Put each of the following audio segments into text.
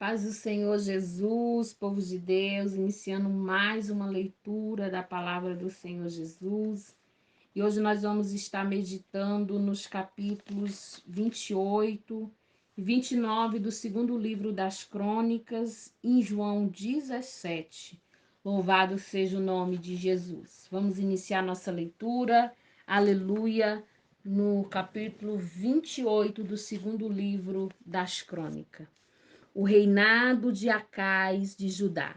Paz do Senhor Jesus, povo de Deus, iniciando mais uma leitura da palavra do Senhor Jesus. E hoje nós vamos estar meditando nos capítulos 28 e 29 do segundo livro das Crônicas, em João 17. Louvado seja o nome de Jesus. Vamos iniciar nossa leitura, aleluia, no capítulo 28 do segundo livro das Crônicas. O reinado de Acais de Judá.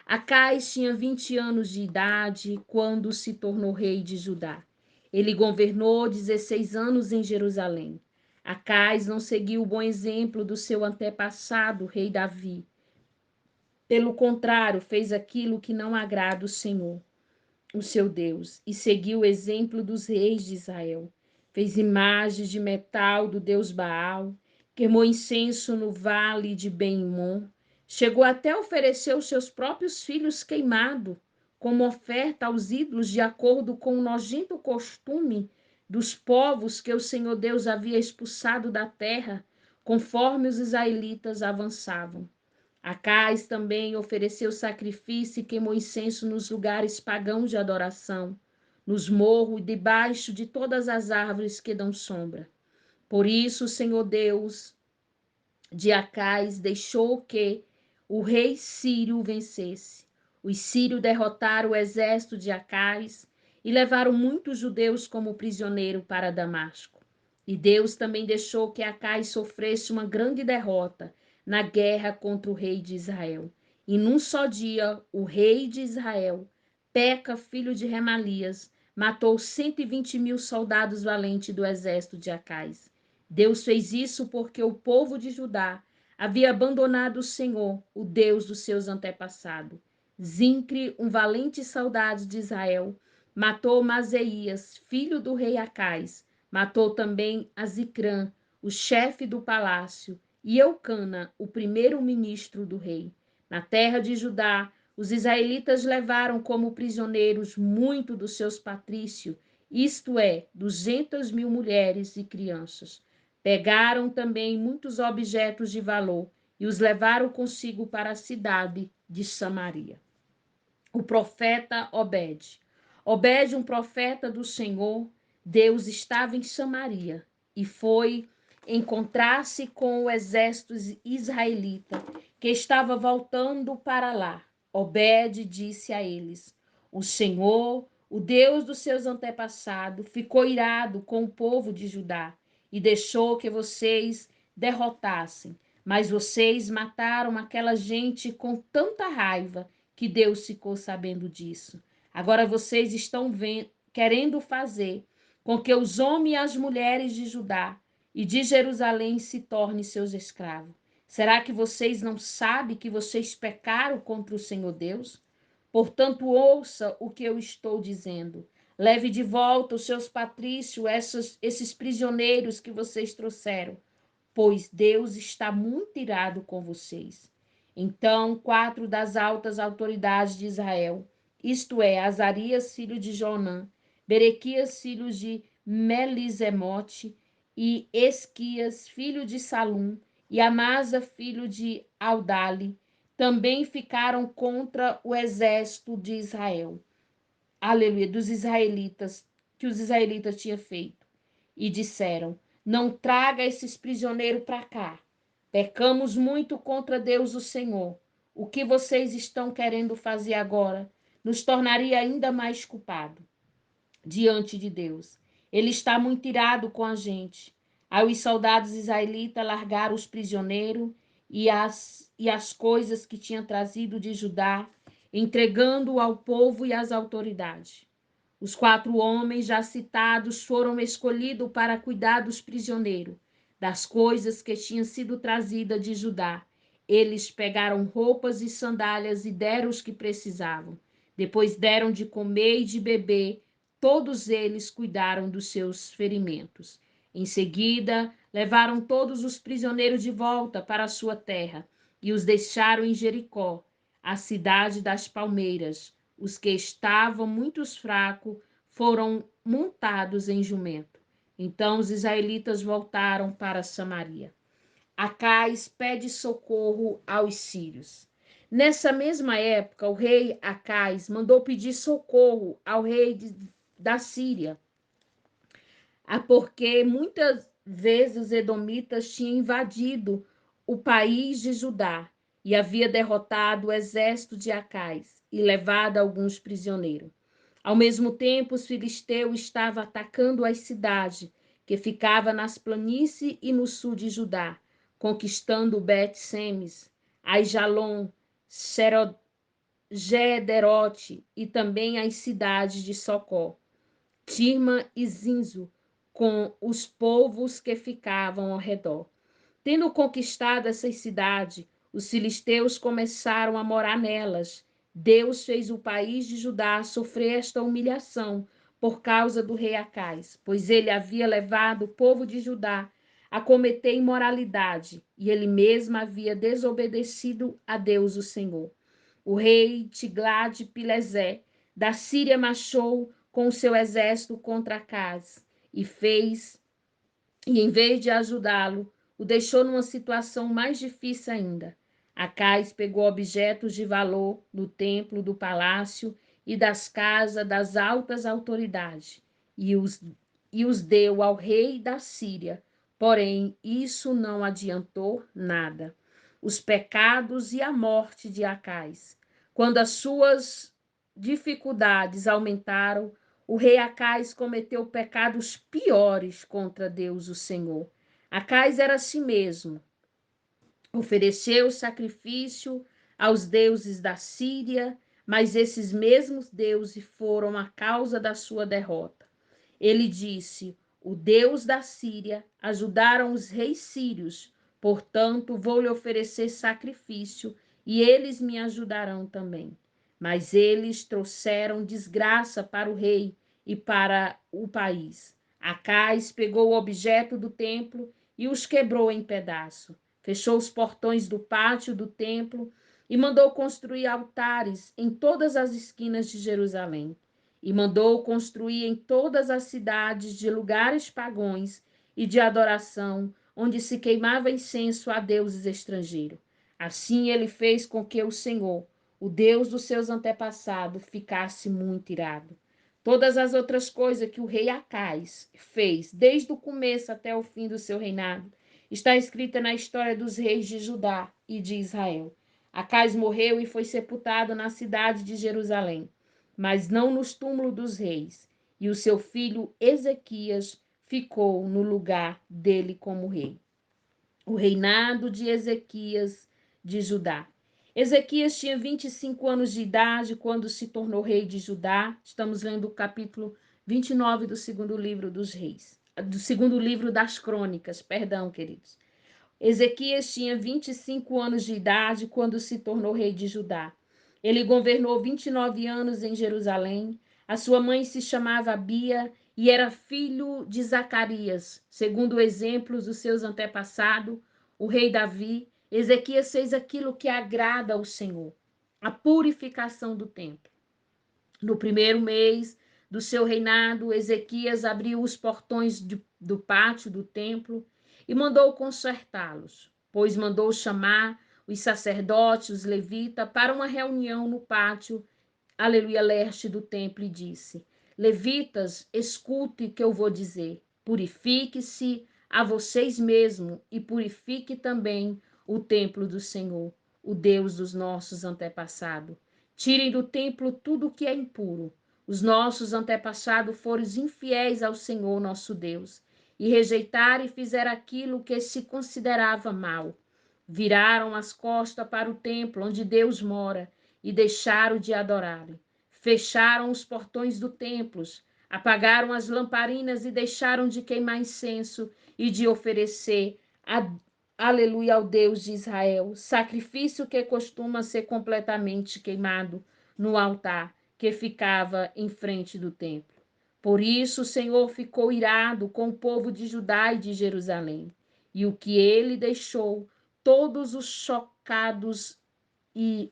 Acais tinha 20 anos de idade quando se tornou rei de Judá. Ele governou 16 anos em Jerusalém. Acais não seguiu o bom exemplo do seu antepassado, rei Davi. Pelo contrário, fez aquilo que não agrada o Senhor, o seu Deus, e seguiu o exemplo dos reis de Israel. Fez imagens de metal do deus Baal, queimou incenso no vale de Ben-Himom, chegou até a oferecer os seus próprios filhos queimados como oferta aos ídolos, de acordo com o nojento costume dos povos que o Senhor Deus havia expulsado da terra, conforme os israelitas avançavam. Acais também ofereceu sacrifício e queimou incenso nos lugares pagãos de adoração, nos morros e debaixo de todas as árvores que dão sombra. Por isso, o Senhor Deus de Acais deixou que o rei Sírio vencesse. Os sírios derrotaram o exército de Acais e levaram muitos judeus como prisioneiro para Damasco. E Deus também deixou que Acais sofresse uma grande derrota na guerra contra o rei de Israel. E num só dia, o rei de Israel, Peca, filho de Remalias, matou 120.000 soldados valentes do exército de Acais. Deus fez isso porque o povo de Judá havia abandonado o Senhor, o Deus dos seus antepassados. Zincre, um valente soldado de Israel, matou Mazeías, filho do rei Acais. Matou também Azicrã, o chefe do palácio, e Eucana, o primeiro-ministro do rei. Na terra de Judá, os israelitas levaram como prisioneiros muito dos seus patrícios, isto é, 200.000 mulheres e crianças. Pegaram também muitos objetos de valor e os levaram consigo para a cidade de Samaria. O profeta Obed. Obed, um profeta do Senhor, Deus estava em Samaria e foi encontrar-se com o exército israelita que estava voltando para lá. Obed disse a eles: O Senhor, o Deus dos seus antepassados, ficou irado com o povo de Judá e deixou que vocês derrotassem. Mas vocês mataram aquela gente com tanta raiva que Deus ficou sabendo disso. Agora vocês estão querendo fazer com que os homens e as mulheres de Judá e de Jerusalém se tornem seus escravos. Será que vocês não sabem que vocês pecaram contra o Senhor Deus? Portanto, ouça o que eu estou dizendo. Leve de volta os seus patrícios, esses prisioneiros que vocês trouxeram, pois Deus está muito irado com vocês. Então, 4 das altas autoridades de Israel, isto é, Azarias, filho de Jonã, Berequias, filho de Melisemote, e Esquias, filho de Salum, e Amasa, filho de Audali, também ficaram contra o exército de Israel. Aleluia, dos israelitas, que os israelitas tinham feito. E disseram: Não traga esses prisioneiros para cá. Pecamos muito contra Deus, o Senhor. O que vocês estão querendo fazer agora nos tornaria ainda mais culpado diante de Deus. Ele está muito irado com a gente. Aí os soldados israelitas largaram os prisioneiros e as coisas que tinham trazido de Judá, entregando ao povo e às autoridades. Os 4 homens já citados foram escolhidos para cuidar dos prisioneiros, das coisas que tinham sido trazidas de Judá. Eles pegaram roupas e sandálias e deram os que precisavam. Depois deram de comer e de beber. Todos eles cuidaram dos seus ferimentos. Em seguida, levaram todos os prisioneiros de volta para a sua terra e os deixaram em Jericó, a cidade das palmeiras. Os que estavam muito fracos foram montados em jumento. Então os israelitas voltaram para Samaria. Acais pede socorro aos sírios. Nessa mesma época, o rei Acais mandou pedir socorro ao rei da Síria, porque muitas vezes os edomitas tinham invadido o país de Judá e havia derrotado o exército de Acais e levado alguns prisioneiros. Ao mesmo tempo, os filisteus estavam atacando as cidades que ficavam nas planícies e no sul de Judá, conquistando Bet-Semes, Aijalon, Gederote e também as cidades de Socó, Tirma e Zinzo, com os povos que ficavam ao redor. Tendo conquistado essas cidades, os filisteus começaram a morar nelas. Deus fez o país de Judá sofrer esta humilhação por causa do rei Acais, pois ele havia levado o povo de Judá a cometer imoralidade e ele mesmo havia desobedecido a Deus, o Senhor. O rei Tiglat-Pileser da Síria marchou com o seu exército contra Acaz e em vez de ajudá-lo, o deixou numa situação mais difícil ainda. Acais pegou objetos de valor do templo, do palácio e das casas das altas autoridades e os deu ao rei da Síria. Porém, isso não adiantou nada. Os pecados e a morte de Acais. Quando as suas dificuldades aumentaram, o rei Acais cometeu pecados piores contra Deus, o Senhor. Acais era a si mesmo. Ofereceu sacrifício aos deuses da Síria, mas esses mesmos deuses foram a causa da sua derrota. Ele disse: o Deus da Síria ajudaram os reis sírios, portanto, vou-lhe oferecer sacrifício e eles me ajudarão também. Mas eles trouxeram desgraça para o rei e para o país. Acais pegou o objeto do templo e os quebrou em pedaços. Fechou os portões do pátio do templo e mandou construir altares em todas as esquinas de Jerusalém. E mandou construir em todas as cidades de lugares pagãos e de adoração, onde se queimava incenso a deuses estrangeiros. Assim ele fez com que o Senhor, o Deus dos seus antepassados, ficasse muito irado. Todas as outras coisas que o rei Acais fez, desde o começo até o fim do seu reinado, está escrita na história dos reis de Judá e de Israel. Acais morreu e foi sepultado na cidade de Jerusalém, mas não nos túmulos dos reis. E o seu filho Ezequias ficou no lugar dele como rei. O reinado de Ezequias de Judá. Ezequias tinha 25 anos de idade quando se tornou rei de Judá. Estamos lendo o capítulo 29 do segundo livro dos reis, do segundo livro das crônicas, perdão, queridos. Ezequias tinha 25 anos de idade quando se tornou rei de Judá. Ele governou 29 anos em Jerusalém. A sua mãe se chamava Abia e era filho de Zacarias. Segundo exemplos dos seus antepassados, o rei Davi, Ezequias fez aquilo que agrada ao Senhor, a purificação do templo. No primeiro mês do seu reinado, Ezequias abriu os portões do pátio do templo e mandou consertá-los, pois mandou chamar os sacerdotes, os levitas, para uma reunião no pátio, aleluia, leste do templo e disse: levitas, escute o que eu vou dizer. Purifique-se a vocês mesmos e purifique também o templo do Senhor, o Deus dos nossos antepassados. Tirem do templo tudo o que é impuro. Os nossos antepassados foram infiéis ao Senhor nosso Deus e rejeitaram e fizeram aquilo que se considerava mal. Viraram as costas para o templo onde Deus mora e deixaram de adorá-lo. Fecharam os portões do templo, apagaram as lamparinas e deixaram de queimar incenso e de oferecer aleluia ao Deus de Israel, sacrifício que costuma ser completamente queimado no altar que ficava em frente do templo. Por isso o Senhor ficou irado com o povo de Judá e de Jerusalém, e o que ele deixou, todos os chocados e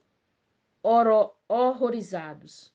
horrorizados.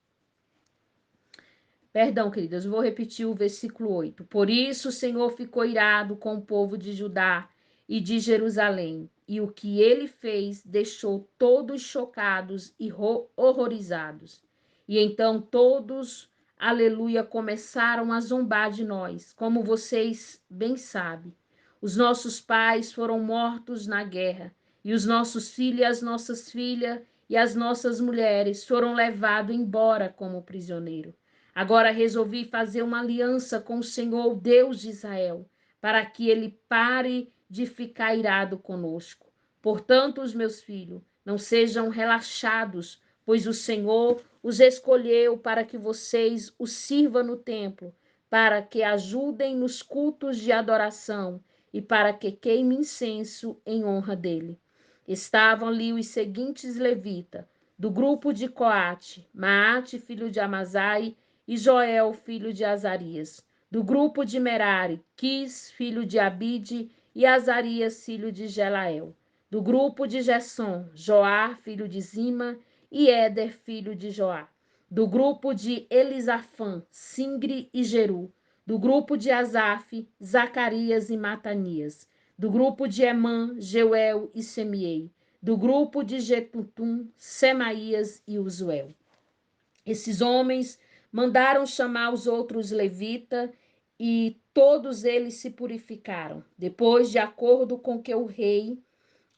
Perdão, queridas, vou repetir o versículo 8. Por isso o Senhor ficou irado com o povo de Judá e de Jerusalém. E o que ele fez deixou todos chocados e horrorizados. E então todos, aleluia, começaram a zombar de nós, como vocês bem sabem. Os nossos pais foram mortos na guerra, e os nossos filhos e as nossas filhas e as nossas mulheres foram levados embora como prisioneiro. Agora resolvi fazer uma aliança com o Senhor, Deus de Israel, para que ele pare de ficar irado conosco. Portanto, os meus filhos, não sejam relaxados, pois o Senhor os escolheu para que vocês o sirvam no templo, para que ajudem nos cultos de adoração e para que queime incenso em honra dele. Estavam ali os seguintes levitas, do grupo de Coate, Maate, filho de Amazai, e Joel, filho de Azarias. Do grupo de Merari, Quis, filho de Abide, e Azarias, filho de Gelael. Do grupo de Gessom, Joar, filho de Zima, e Éder, filho de Joá. Do grupo de Elisafã, Singre e Jeru. Do grupo de Asaf, Zacarias e Matanias. Do grupo de Emã, Jeuel e Semiei. Do grupo de Jetutum, Semaías e Uzuel. Esses homens mandaram chamar os outros levitas e todos eles se purificaram. Depois, de acordo com que o rei,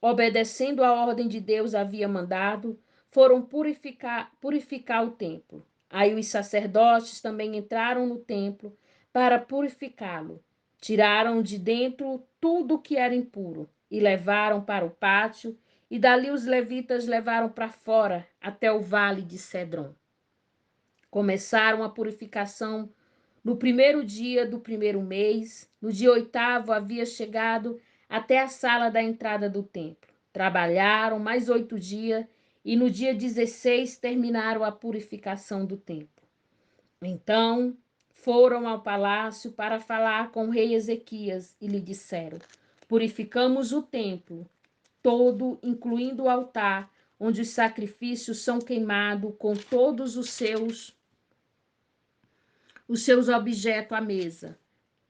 obedecendo a ordem de Deus, havia mandado, foram purificar o templo. Aí os sacerdotes também entraram no templo para purificá-lo. Tiraram de dentro tudo que era impuro e levaram para o pátio, e dali os levitas levaram para fora até o vale de Cedron. Começaram a purificação no primeiro dia do primeiro mês. No dia 8º havia chegado até a sala da entrada do templo. Trabalharam mais 8 dias e no dia 16 terminaram a purificação do templo. Então foram ao palácio para falar com o rei Ezequias e lhe disseram: purificamos o templo todo, incluindo o altar, onde os sacrifícios são queimados com todos os seus objetos à mesa,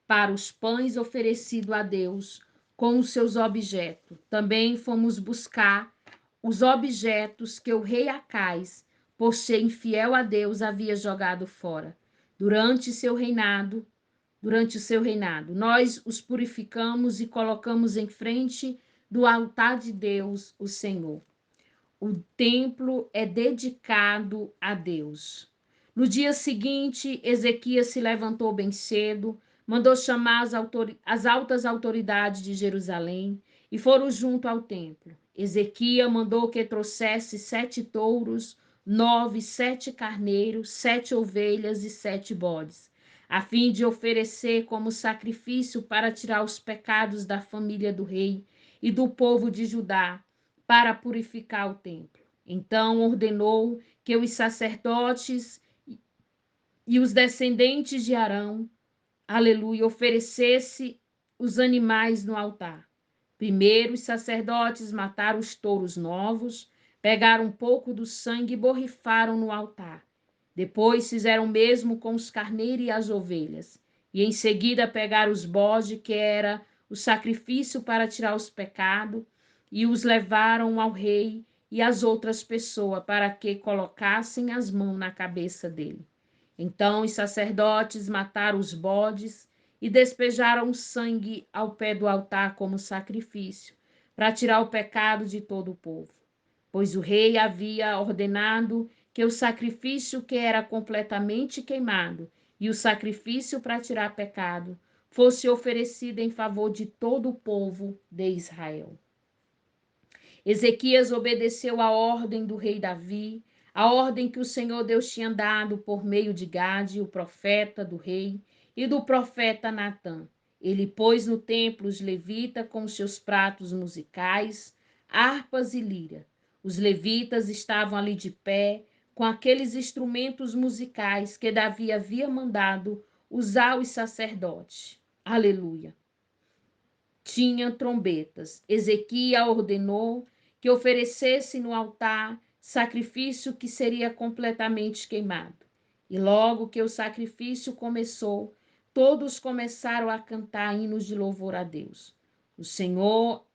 para os pães oferecidos a Deus com os seus objetos. Também fomos buscar os objetos que o rei Acais, por ser infiel a Deus, havia jogado fora. Durante o seu reinado, nós os purificamos e colocamos em frente do altar de Deus, o Senhor. O templo é dedicado a Deus. No dia seguinte, Ezequias se levantou bem cedo, mandou chamar as altas autoridades de Jerusalém e foram junto ao templo. Ezequias mandou que trouxesse 7 touros, 9, 7 carneiros, 7 ovelhas e 7 bodes, a fim de oferecer como sacrifício para tirar os pecados da família do rei e do povo de Judá, para purificar o templo. Então ordenou que os sacerdotes e os descendentes de Arão, aleluia, oferecesse os animais no altar. Primeiro, os sacerdotes mataram os touros novos, pegaram um pouco do sangue e borrifaram no altar. Depois fizeram o mesmo com os carneiros e as ovelhas. E em seguida pegaram os bodes, que era o sacrifício para tirar os pecados, e os levaram ao rei e às outras pessoas para que colocassem as mãos na cabeça dele. Então os sacerdotes mataram os bodes e despejaram o sangue ao pé do altar como sacrifício, para tirar o pecado de todo o povo. Pois o rei havia ordenado que o sacrifício que era completamente queimado e o sacrifício para tirar pecado fosse oferecido em favor de todo o povo de Israel. Ezequias obedeceu à ordem do rei Davi, a ordem que o Senhor Deus tinha dado por meio de Gade, o profeta do rei, e do profeta Natã. Ele pôs no templo os levitas com os seus pratos musicais, harpas e lira. Os levitas estavam ali de pé, com aqueles instrumentos musicais que Davi havia mandado usar os sacerdotes. Aleluia. Tinha trombetas. Ezequias ordenou que oferecesse no altar sacrifício que seria completamente queimado. E logo que o sacrifício começou, todos começaram a cantar hinos de louvor a Deus. O Senhor,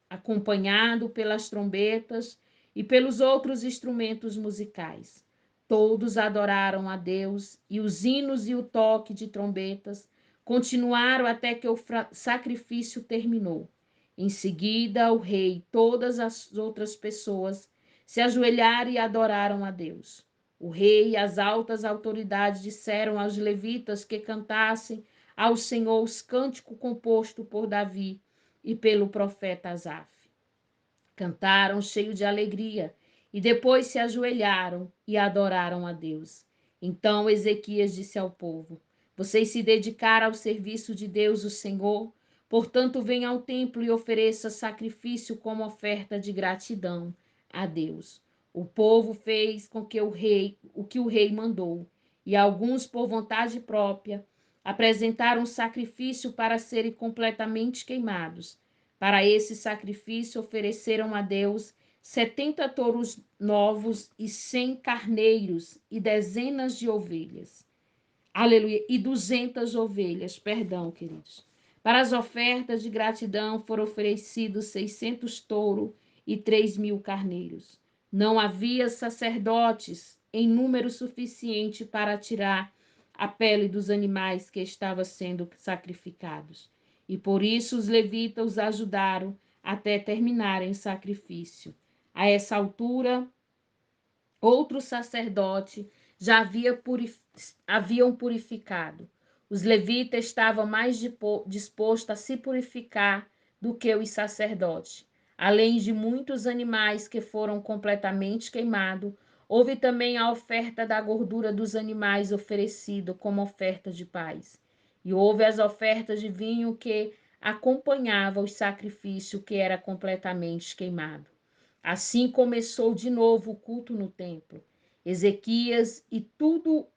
acompanhado pelas trombetas e pelos outros instrumentos musicais. Todos adoraram a Deus, e os hinos e o toque de trombetas continuaram até que o sacrifício terminou. Em seguida, o rei e todas as outras pessoas se ajoelharam e adoraram a Deus. O rei e as altas autoridades disseram aos levitas que cantassem ao Senhor os cânticos compostos por Davi e pelo profeta Asaf. Cantaram cheio de alegria e depois se ajoelharam e adoraram a Deus. Então Ezequias disse ao povo: Vocês se dedicaram ao serviço de Deus, o Senhor, portanto, venha ao templo e ofereça sacrifício como oferta de gratidão a Deus. O povo fez com que o que o rei mandou, e alguns, por vontade própria, apresentaram sacrifício para serem completamente queimados. Para esse sacrifício ofereceram a Deus 70 touros novos e 100 carneiros e dezenas de ovelhas. Aleluia. E 200 ovelhas, perdão, queridos. Para as ofertas de gratidão foram oferecidos 600 touros e 3.000 carneiros. Não havia sacerdotes em número suficiente para tirar a pele dos animais que estavam sendo sacrificados. E por isso os levitas os ajudaram até terminarem o sacrifício. A essa altura, outro sacerdote já haviam purificado. Os levitas estavam mais dispostos a se purificar do que os sacerdotes. Além de muitos animais que foram completamente queimados, houve também a oferta da gordura dos animais oferecida como oferta de paz. E houve as ofertas de vinho que acompanhavam o sacrifício que era completamente queimado. Assim começou de novo o culto no templo. Ezequias e todo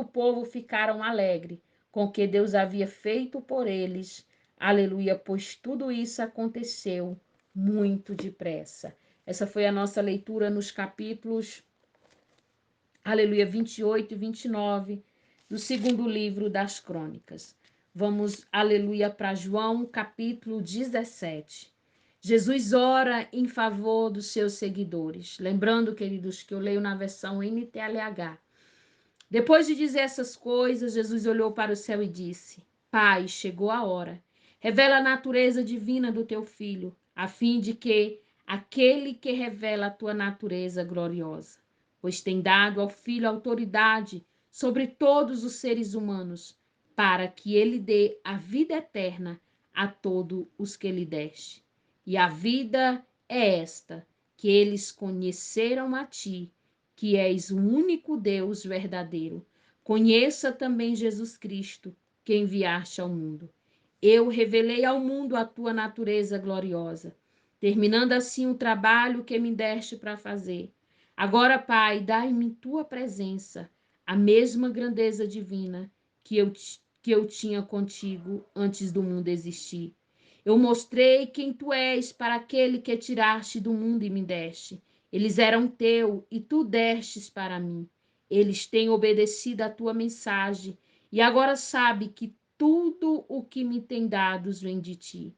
o povo ficaram alegres com o que Deus havia feito por eles. Aleluia, pois tudo isso aconteceu muito depressa. Essa foi a nossa leitura nos capítulos, aleluia, 28 e 29 do segundo livro das Crônicas. Vamos, aleluia, para João, capítulo 17. Jesus ora em favor dos seus seguidores. Lembrando, queridos, que eu leio na versão NTLH. Depois de dizer essas coisas, Jesus olhou para o céu e disse: Pai, chegou a hora. Revela a natureza divina do teu filho, a fim de que aquele que revela a tua natureza gloriosa, pois tem dado ao filho autoridade sobre todos os seres humanos, para que ele dê a vida eterna a todos os que lhe deste. E a vida é esta, que eles conheceram a ti, que és o único Deus verdadeiro. Conheça também Jesus Cristo, que enviaste ao mundo. Eu revelei ao mundo a tua natureza gloriosa, terminando assim o trabalho que me deste para fazer. Agora, Pai, dai-me tua presença, a mesma grandeza divina que eu tinha contigo antes do mundo existir. Eu mostrei quem tu és para aquele que tiraste do mundo e me deste. Eles eram teu e tu destes para mim. Eles têm obedecido a tua mensagem e agora sabe que tudo o que me tem dado vem de ti.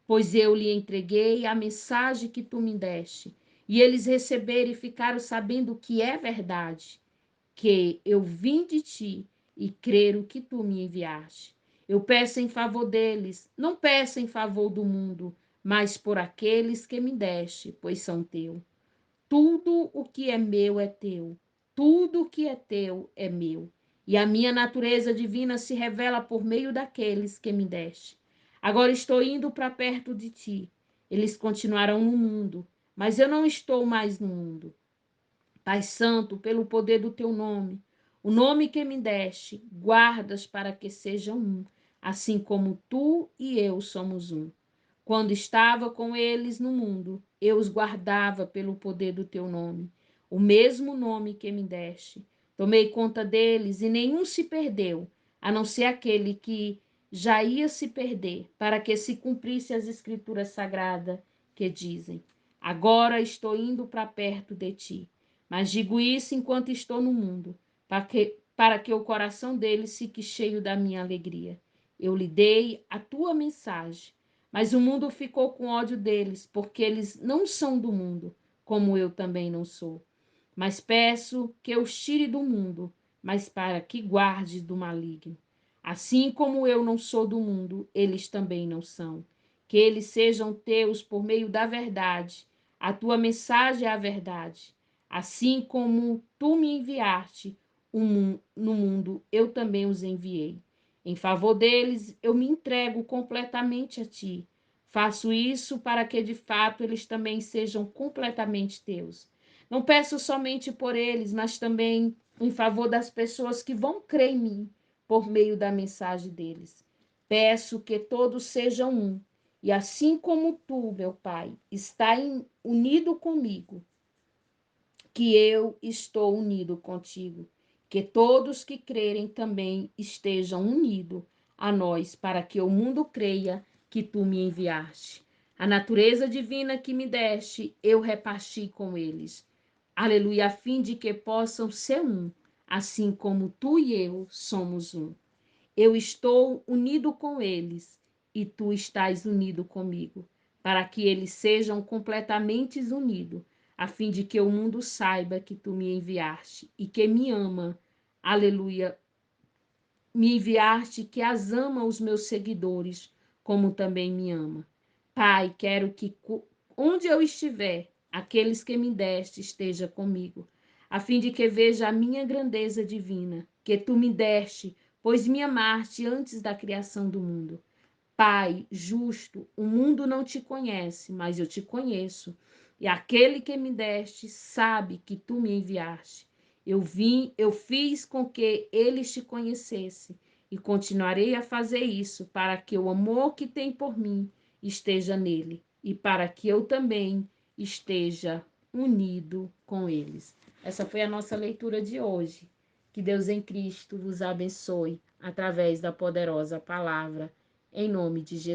Pois eu lhe entreguei a mensagem que tu me deste, e eles receberam e ficaram sabendo que é verdade, que eu vim de ti e creram que tu me enviaste. Eu peço em favor deles, não peço em favor do mundo, mas por aqueles que me deste, pois são teu. Tudo o que é meu é teu, tudo o que é teu é meu. E a minha natureza divina se revela por meio daqueles que me deste. Agora estou indo para perto de ti. Eles continuarão no mundo, mas eu não estou mais no mundo. Pai Santo, pelo poder do teu nome, o nome que me deste, guardas para que sejam um, assim como tu e eu somos um. Quando estava com eles no mundo, eu os guardava pelo poder do teu nome, o mesmo nome que me deste. Tomei conta deles e nenhum se perdeu, a não ser aquele que já ia se perder, para que se cumprisse as escrituras sagradas que dizem: Agora estou indo para perto de ti. Mas digo isso enquanto estou no mundo, para que o coração deles fique cheio da minha alegria. Eu lhe dei a tua mensagem, Mas o mundo ficou com ódio deles, porque eles não são do mundo, como eu também não sou. Mas peço que os tire do mundo, mas para que guarde do maligno. Assim como eu não sou do mundo, eles também não são. Que eles sejam teus por meio da verdade. A tua mensagem é a verdade. Assim como tu me enviaste no mundo, eu também os enviei. Em favor deles, eu me entrego completamente a ti. Faço isso para que, de fato, eles também sejam completamente teus. Não peço somente por eles, mas também em favor das pessoas que vão crer em mim por meio da mensagem deles. Peço que todos sejam um, e assim como tu, meu Pai, está unido comigo, que eu estou unido contigo, que todos que crerem também estejam unidos a nós, para que o mundo creia que tu me enviaste. A natureza divina que me deste, eu reparti com eles. Aleluia, a fim de que possam ser um, assim como tu e eu somos um. Eu estou unido com eles e tu estás unido comigo, para que eles sejam completamente unidos, a fim de que o mundo saiba que tu me enviaste e que me ama. Aleluia. Me enviaste que as ama os meus seguidores, como também me ama. Pai, quero que onde eu estiver, aqueles que me deste esteja comigo, a fim de que veja a minha grandeza divina, que tu me deste, pois me amaste antes da criação do mundo. Pai justo, o mundo não te conhece, mas eu te conheço. E aquele que me deste sabe que tu me enviaste. Eu fiz com que eles te conhecessem e continuarei a fazer isso para que o amor que tem por mim esteja nele e para que eu também esteja unido com eles. Essa foi a nossa leitura de hoje. Que Deus em Cristo vos abençoe através da poderosa palavra. Em nome de Jesus.